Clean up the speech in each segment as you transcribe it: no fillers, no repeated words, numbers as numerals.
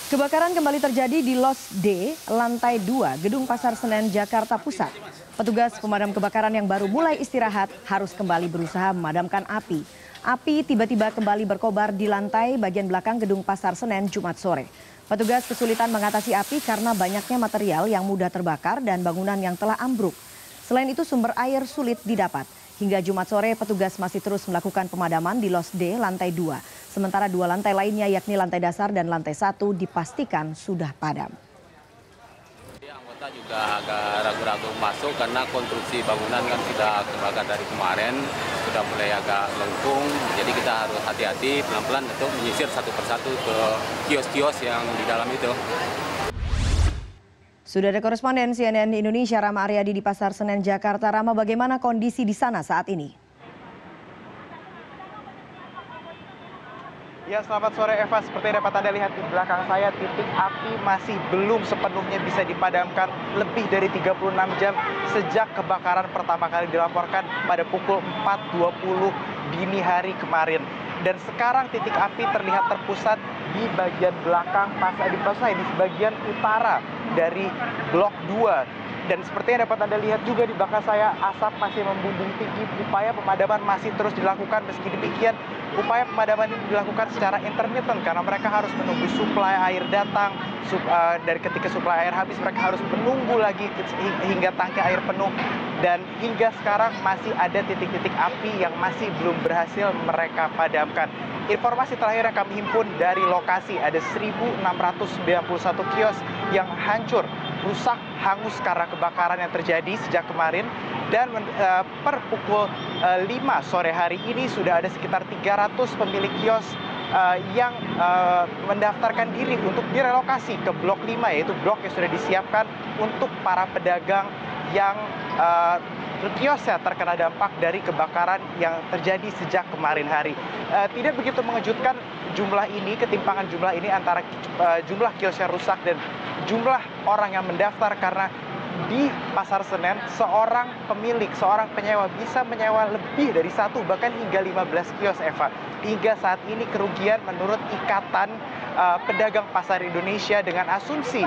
Kebakaran kembali terjadi di Los D, lantai 2, Gedung Pasar Senen, Jakarta Pusat. Petugas pemadam kebakaran yang baru mulai istirahat harus kembali berusaha memadamkan api. Api tiba-tiba kembali berkobar di lantai bagian belakang Gedung Pasar Senen Jumat sore. Petugas kesulitan mengatasi api karena banyaknya material yang mudah terbakar dan bangunan yang telah ambruk. Selain itu sumber air sulit didapat. Hingga Jumat sore petugas masih terus melakukan pemadaman di Los D lantai 2. Sementara 2 lantai lainnya yakni lantai dasar dan lantai 1 dipastikan sudah padam. Anggota juga agak ragu-ragu masuk karena konstruksi bangunan kan sudah kebakar dari kemarin, sudah mulai agak lengkung. Jadi kita harus hati-hati pelan-pelan untuk menyisir satu persatu ke kios-kios yang di dalam itu. Sudah ada koresponden CNN Indonesia Rama Aryadi di Pasar Senen, Jakarta. Rama, bagaimana kondisi di sana saat ini? Ya, selamat sore Eva. Seperti dapat Anda lihat di belakang saya, titik api masih belum sepenuhnya bisa dipadamkan lebih dari 36 jam sejak kebakaran pertama kali dilaporkan pada pukul 4.20 dini hari kemarin. Dan sekarang titik api terlihat terpusat di bagian belakang di bagian utara dari Blok 2. Dan seperti yang dapat Anda lihat juga di belakang saya, asap masih membumbung tinggi. Upaya pemadaman masih terus dilakukan. Meski demikian, upaya pemadaman ini dilakukan secara intermittent karena mereka harus menunggu suplai air datang. Dari ketika suplai air habis, mereka harus menunggu lagi hingga tangki air penuh. Dan hingga sekarang masih ada titik-titik api yang masih belum berhasil mereka padamkan. Informasi terakhir yang kami himpun dari lokasi, ada 1.691 kios yang hancur, rusak, hangus karena kebakaran yang terjadi sejak kemarin. Dan per pukul 5 sore hari ini sudah ada sekitar 300 pemilik kios yang mendaftarkan diri untuk direlokasi ke Blok 5, yaitu blok yang sudah disiapkan untuk para pedagang yang kiosnya terkena dampak dari kebakaran yang terjadi sejak kemarin hari. Tidak begitu mengejutkan ketimpangan jumlah ini antara jumlah kios yang rusak dan jumlah orang yang mendaftar, karena di Pasar Senen seorang penyewa bisa menyewa lebih dari 1 bahkan hingga 15 kios, Eva. Hingga saat ini kerugian menurut Ikatan Pedagang Pasar Indonesia dengan asumsi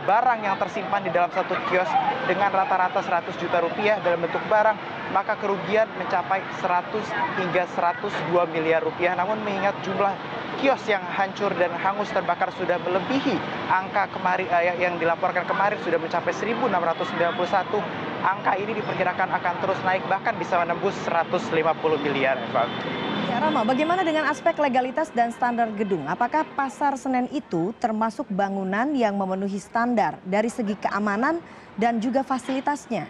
barang yang tersimpan di dalam satu kios dengan rata-rata 100 juta rupiah dalam bentuk barang, maka kerugian mencapai 100 hingga 102 miliar rupiah. Namun mengingat jumlah kios yang hancur dan hangus terbakar sudah melebihi angka kemarin yang dilaporkan kemarin, sudah mencapai 1.691. Angka ini diperkirakan akan terus naik, bahkan bisa menembus 150 miliar. Ya, Rama, bagaimana dengan aspek legalitas dan standar gedung? Apakah Pasar Senen itu termasuk bangunan yang memenuhi standar dari segi keamanan dan juga fasilitasnya?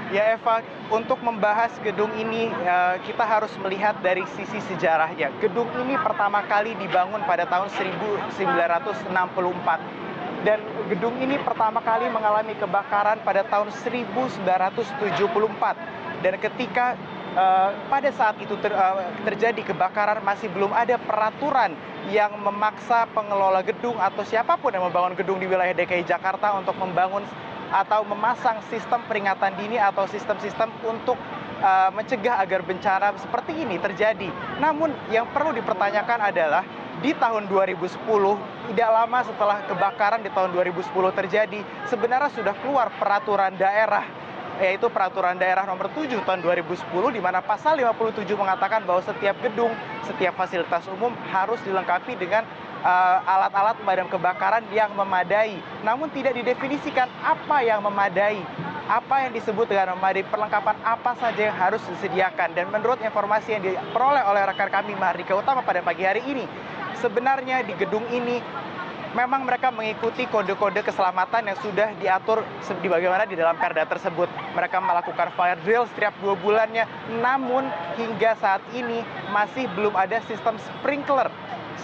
Ya Eva, untuk membahas gedung ini kita harus melihat dari sisi sejarahnya. Gedung ini pertama kali dibangun pada tahun 1964. Dan gedung ini pertama kali mengalami kebakaran pada tahun 1974. Dan ketika pada saat itu terjadi kebakaran, masih belum ada peraturan yang memaksa pengelola gedung atau siapapun yang membangun gedung di wilayah DKI Jakarta untuk membangun atau memasang sistem peringatan dini atau sistem-sistem untuk mencegah agar bencana seperti ini terjadi. Namun yang perlu dipertanyakan adalah di tahun 2010, tidak lama setelah kebakaran di tahun 2010 terjadi, sebenarnya sudah keluar peraturan daerah, yaitu peraturan daerah nomor 7 tahun 2010, di mana pasal 57 mengatakan bahwa setiap gedung, setiap fasilitas umum harus dilengkapi dengan alat-alat pemadam kebakaran yang memadai. Namun tidak didefinisikan apa yang memadai, apa yang disebut dengan memadai, perlengkapan apa saja yang harus disediakan. Dan menurut informasi yang diperoleh oleh rekan kami Mahardika Utama pada pagi hari ini, sebenarnya di gedung ini memang mereka mengikuti kode-kode keselamatan yang sudah diatur sebagaimana di dalam perda tersebut. Mereka melakukan fire drill setiap 2 bulannya, namun hingga saat ini masih belum ada sistem sprinkler,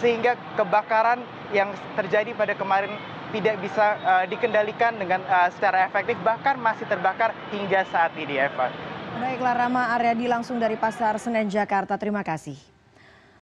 sehingga kebakaran yang terjadi pada kemarin tidak bisa dikendalikan dengan secara efektif, bahkan masih terbakar hingga saat ini, Eva. Baiklah, Rama Aryadi langsung dari Pasar Senen, Jakarta. Terima kasih.